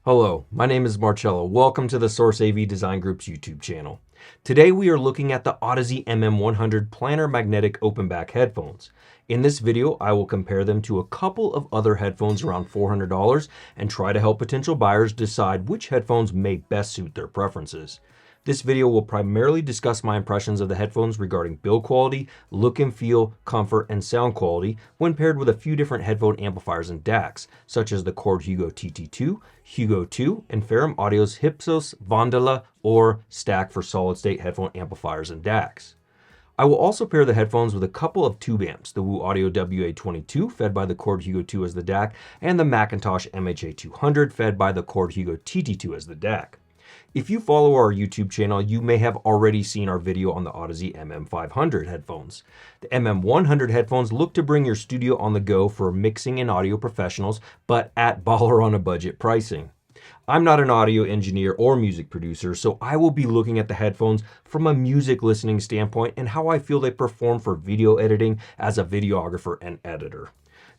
Hello, my name is Marcello. Welcome to the Source AV Design Group's YouTube channel. Today we are looking at the Audeze MM-100 planar magnetic open back headphones. In this video, I will compare them to a couple of other headphones around $400 and try to help potential buyers decide which headphones may best suit their preferences. This video will primarily discuss my impressions of the headphones regarding build quality, look and feel, comfort, and sound quality when paired with a few different headphone amplifiers and Dacs, such as the Chord Hugo TT2, Hugo 2, and Ferrum Audio's Hypsos, Vandala, or Stack for solid-state headphone amplifiers and Dacs. I will also pair the headphones with a couple of tube amps, the Wu Audio WA22 fed by the Chord Hugo 2 as the DAC, and the Macintosh MHA200 fed by the Chord Hugo TT2 as the DAC. If you follow our YouTube channel, you may have already seen our video on the Audeze MM-500 headphones. The MM-100 headphones look to bring your studio on the go for mixing and audio professionals, but at baller on a budget pricing. I'm not an audio engineer or music producer, so I will be looking at the headphones from a music listening standpoint and how I feel they perform for video editing as a videographer and editor.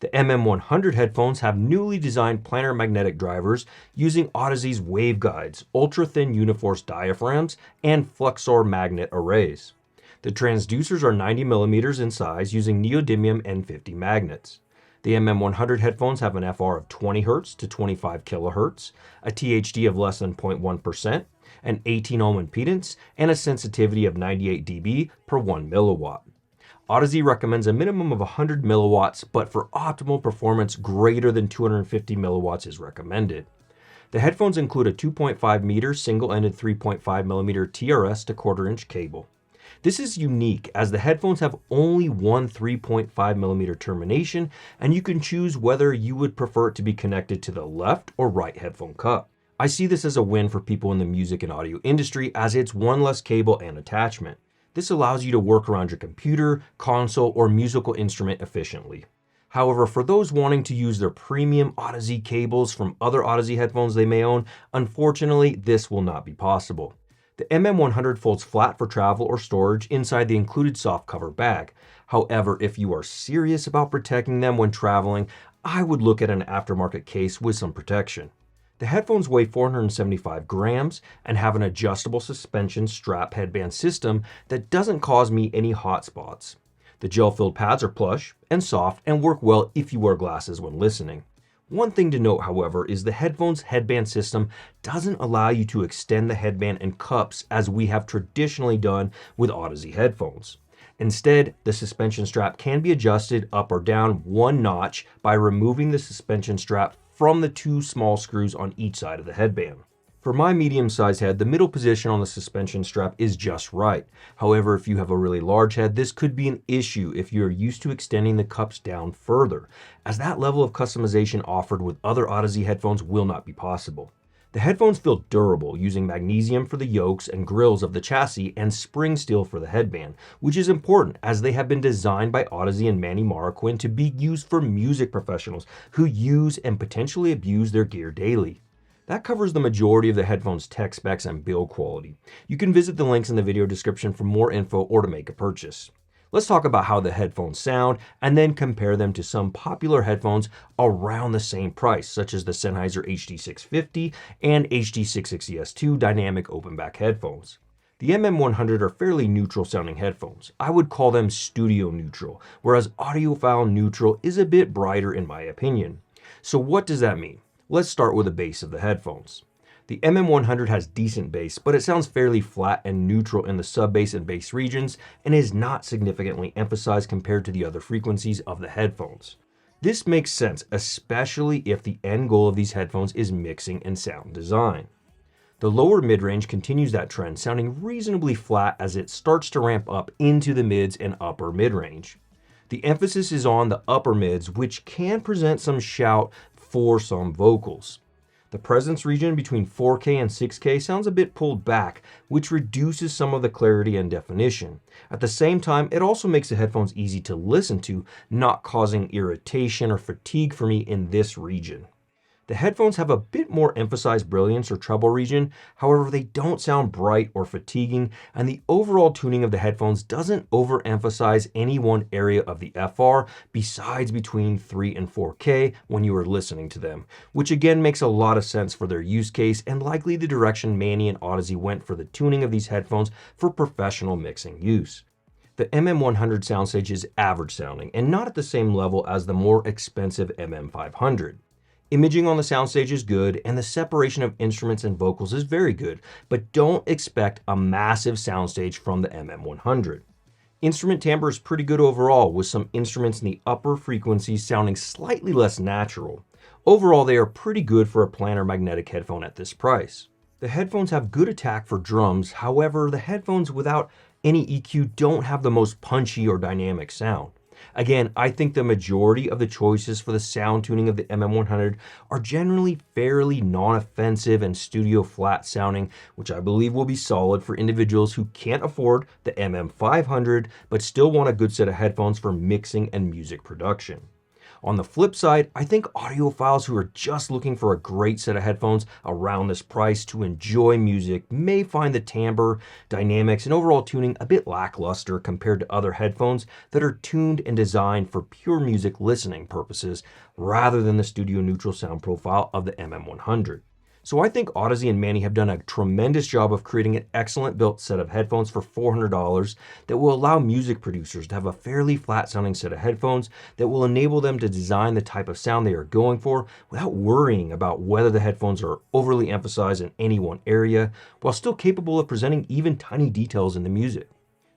The MM-100 headphones have newly designed planar magnetic drivers using Audeze's waveguides, ultra-thin Uniforce diaphragms, and Fluxor magnet arrays. The transducers are 90mm in size using neodymium N50 magnets. The MM-100 headphones have an FR of 20 Hz to 25 kHz, a THD of less than 0.1%, an 18 ohm impedance, and a sensitivity of 98 dB per 1 milliwatt. Audeze recommends a minimum of 100 milliwatts, but for optimal performance, greater than 250 milliwatts is recommended. The headphones include a 2.5 meter single-ended 3.5 millimeter TRS to quarter-inch cable. This is unique as the headphones have only one 3.5 millimeter termination, and you can choose whether you would prefer it to be connected to the left or right headphone cup. I see this as a win for people in the music and audio industry as it's one less cable and attachment. This allows you to work around your computer, console, or musical instrument efficiently. However, for those wanting to use their premium Audeze cables from other Audeze headphones they may own, unfortunately, this will not be possible. The MM-100 folds flat for travel or storage inside the included softcover bag. However, if you are serious about protecting them when traveling, I would look at an aftermarket case with some protection. The headphones weigh 475 grams and have an adjustable suspension strap headband system that doesn't cause me any hot spots. The gel-filled pads are plush and soft and work well if you wear glasses when listening. One thing to note, however, is the headphones headband system doesn't allow you to extend the headband and cups as we have traditionally done with Audeze headphones. Instead, the suspension strap can be adjusted up or down one notch by removing the suspension strap from the two small screws on each side of the headband. For my medium-sized head, the middle position on the suspension strap is just right. However, if you have a really large head, this could be an issue if you are used to extending the cups down further, as that level of customization offered with other Audeze headphones will not be possible. The headphones feel durable, using magnesium for the yokes and grills of the chassis and spring steel for the headband, which is important as they have been designed by Audeze and Manny Marroquin to be used for music professionals who use and potentially abuse their gear daily. That covers the majority of the headphones' tech specs and build quality. You can visit the links in the video description for more info or to make a purchase. Let's talk about how the headphones sound and then compare them to some popular headphones around the same price, such as the Sennheiser HD650 and HD660S2 dynamic open back headphones. The MM-100 are fairly neutral sounding headphones. I would call them studio neutral, whereas audiophile neutral is a bit brighter in my opinion. So what does that mean? Let's start with the bass of the headphones. The MM-100 has decent bass, but it sounds fairly flat and neutral in the sub-bass and bass regions and is not significantly emphasized compared to the other frequencies of the headphones. This makes sense, especially if the end goal of these headphones is mixing and sound design. The lower mid-range continues that trend, sounding reasonably flat as it starts to ramp up into the mids and upper mid-range. The emphasis is on the upper mids, which can present some shout for some vocals. The presence region between 4K and 6K sounds a bit pulled back, which reduces some of the clarity and definition. At the same time, it also makes the headphones easy to listen to, not causing irritation or fatigue for me in this region. The headphones have a bit more emphasized brilliance or treble region, however they don't sound bright or fatiguing, and the overall tuning of the headphones doesn't overemphasize any one area of the FR besides between 3 and 4K when you are listening to them, which again makes a lot of sense for their use case and likely the direction Manny and Audeze went for the tuning of these headphones for professional mixing use. The MM100 soundstage is average sounding and not at the same level as the more expensive MM500. Imaging on the soundstage is good, and the separation of instruments and vocals is very good, but don't expect a massive soundstage from the MM100. Instrument timbre is pretty good overall, with some instruments in the upper frequencies sounding slightly less natural. Overall, they are pretty good for a planar magnetic headphone at this price. The headphones have good attack for drums, however, the headphones without any EQ don't have the most punchy or dynamic sound. Again, I think the majority of the choices for the sound tuning of the MM100 are generally fairly non-offensive and studio flat sounding, which I believe will be solid for individuals who can't afford the MM500 but still want a good set of headphones for mixing and music production. On the flip side, I think audiophiles who are just looking for a great set of headphones around this price to enjoy music may find the timbre, dynamics, and overall tuning a bit lackluster compared to other headphones that are tuned and designed for pure music listening purposes rather than the studio neutral sound profile of the MM100. So I think Audeze and Manny have done a tremendous job of creating an excellent built set of headphones for $400 that will allow music producers to have a fairly flat sounding set of headphones that will enable them to design the type of sound they are going for without worrying about whether the headphones are overly emphasized in any one area, while still capable of presenting even tiny details in the music.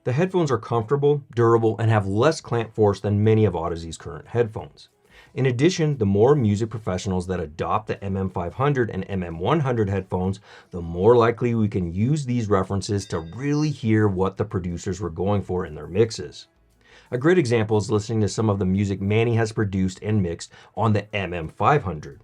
The headphones are comfortable, durable, and have less clamp force than many of Audeze's current headphones. In addition, the more music professionals that adopt the MM500 and MM100 headphones, the more likely we can use these references to really hear what the producers were going for in their mixes. A great example is listening to some of the music Manny has produced and mixed on the MM500.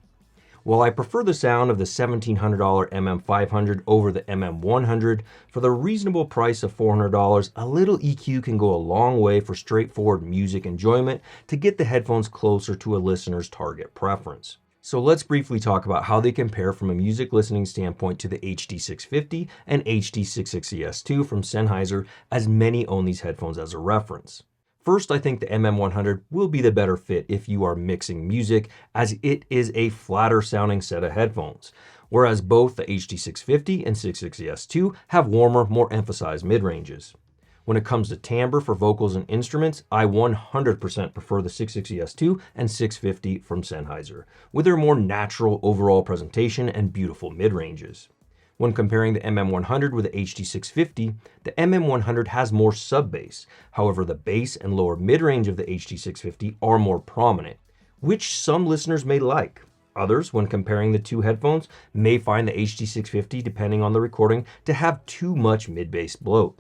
While I prefer the sound of the $1,700 MM500 over the MM100, for the reasonable price of $400, a little EQ can go a long way for straightforward music enjoyment to get the headphones closer to a listener's target preference. So let's briefly talk about how they compare from a music listening standpoint to the HD650 and HD660S2 from Sennheiser, as many own these headphones as a reference. First, I think the MM100 will be the better fit if you are mixing music, as it is a flatter sounding set of headphones, whereas both the HD650 and 660S2 have warmer, more emphasized mid-ranges. When it comes to timbre for vocals and instruments, I 100% prefer the 660S2 and 650 from Sennheiser, with their more natural overall presentation and beautiful mid-ranges. When comparing the MM100 with the HD650, the MM100 has more sub-bass. However, the bass and lower mid-range of the HD650 are more prominent, which some listeners may like. Others, when comparing the two headphones, may find the HD650, depending on the recording, to have too much mid-bass bloat.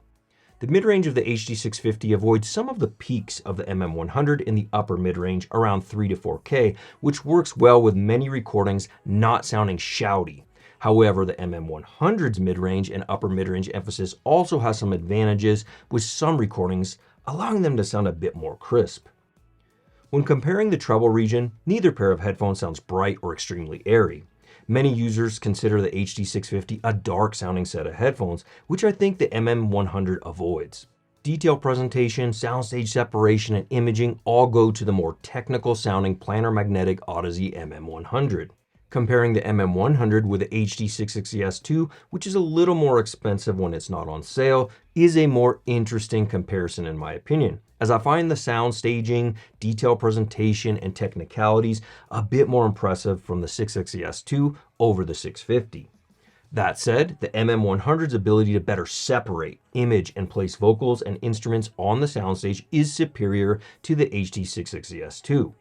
The mid-range of the HD650 avoids some of the peaks of the MM100 in the upper mid-range around 3 to 4K, which works well with many recordings not sounding shouty. However, the MM100's mid-range and upper mid-range emphasis also has some advantages with some recordings, allowing them to sound a bit more crisp. When comparing the treble region, neither pair of headphones sounds bright or extremely airy. Many users consider the HD650 a dark sounding set of headphones, which I think the MM100 avoids. Detail presentation, soundstage separation, and imaging all go to the more technical sounding planar magnetic Audeze MM100. Comparing the MM100 with the HD660S2, which is a little more expensive when it's not on sale, is a more interesting comparison in my opinion, as I find the sound staging, detail presentation, and technicalities a bit more impressive from the 660S2 over the 650. That said, the MM100's ability to better separate, image, and place vocals and instruments on the soundstage is superior to the HD660S2.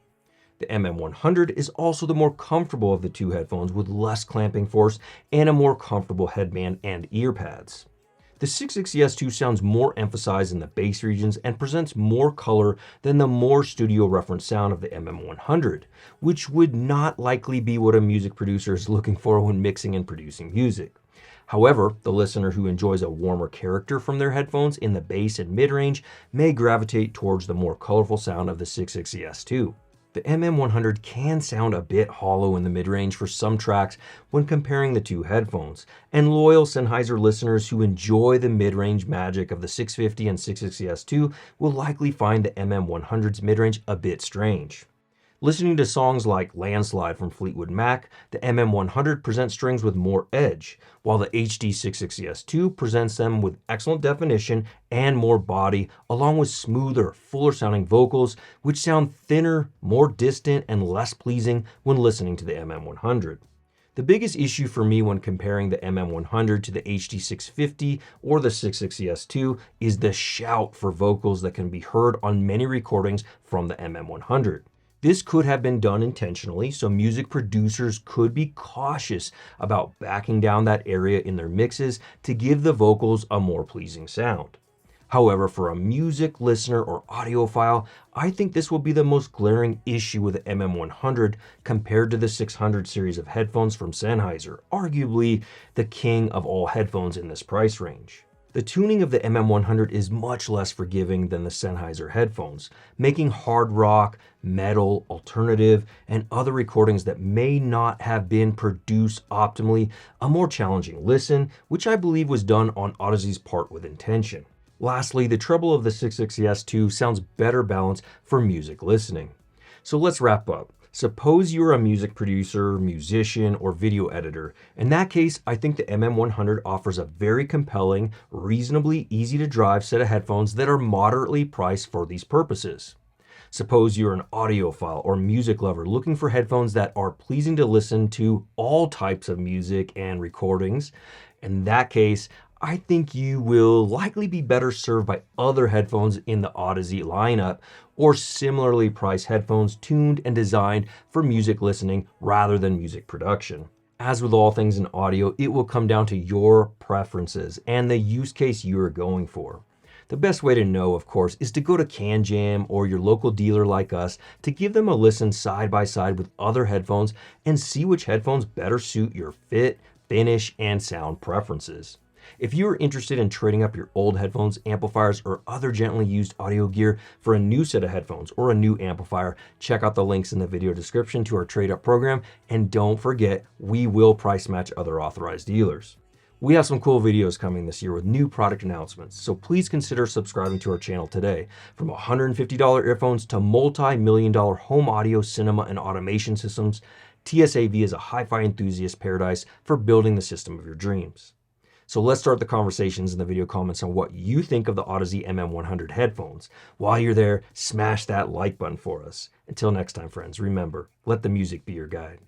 The MM100 is also the more comfortable of the two headphones with less clamping force and a more comfortable headband and ear pads. The 660S2 sounds more emphasized in the bass regions and presents more color than the more studio reference sound of the MM100, which would not likely be what a music producer is looking for when mixing and producing music. However, the listener who enjoys a warmer character from their headphones in the bass and mid-range may gravitate towards the more colorful sound of the 660S2. The MM100 can sound a bit hollow in the mid-range for some tracks when comparing the two headphones, and loyal Sennheiser listeners who enjoy the mid-range magic of the 650 and 660S2 will likely find the MM100's mid-range a bit strange. Listening to songs like Landslide from Fleetwood Mac, the MM100 presents strings with more edge, while the HD 660S2 presents them with excellent definition and more body, along with smoother, fuller sounding vocals, which sound thinner, more distant, and less pleasing when listening to the MM100. The biggest issue for me when comparing the MM100 to the HD 650 or the 660S2 is the shout for vocals that can be heard on many recordings from the MM100. This could have been done intentionally, so music producers could be cautious about backing down that area in their mixes to give the vocals a more pleasing sound. However, for a music listener or audiophile, I think this will be the most glaring issue with the MM100 compared to the 600 series of headphones from Sennheiser, arguably the king of all headphones in this price range. The tuning of the MM100 is much less forgiving than the Sennheiser headphones, making hard rock, metal, alternative, and other recordings that may not have been produced optimally a more challenging listen, which I believe was done on Audeze's part with intention. Lastly, the treble of the 660S2 sounds better balanced for music listening. So let's wrap up. Suppose you're a music producer, musician, or video editor. In that case, I think the MM100 offers a very compelling, reasonably easy to drive set of headphones that are moderately priced for these purposes. Suppose you're an audiophile or music lover looking for headphones that are pleasing to listen to all types of music and recordings. In that case, I think you will likely be better served by other headphones in the Audeze lineup or similarly priced headphones tuned and designed for music listening rather than music production. As with all things in audio, it will come down to your preferences and the use case you are going for. The best way to know, of course, is to go to CanJam or your local dealer like us to give them a listen side by side with other headphones and see which headphones better suit your fit, finish, and sound preferences. If you are interested in trading up your old headphones, amplifiers, or other gently used audio gear for a new set of headphones or a new amplifier, check out the links in the video description to our trade up program, and don't forget, we will price match other authorized dealers. We have some cool videos coming this year with new product announcements, so please consider subscribing to our channel today. From $150 earphones to multi-million-dollar home audio, cinema, and automation systems, TSAV is a hi-fi enthusiast paradise for building the system of your dreams. So let's start the conversations in the video comments on what you think of the Audeze MM100 headphones. While you're there, smash that like button for us. Until next time, friends, remember, let the music be your guide.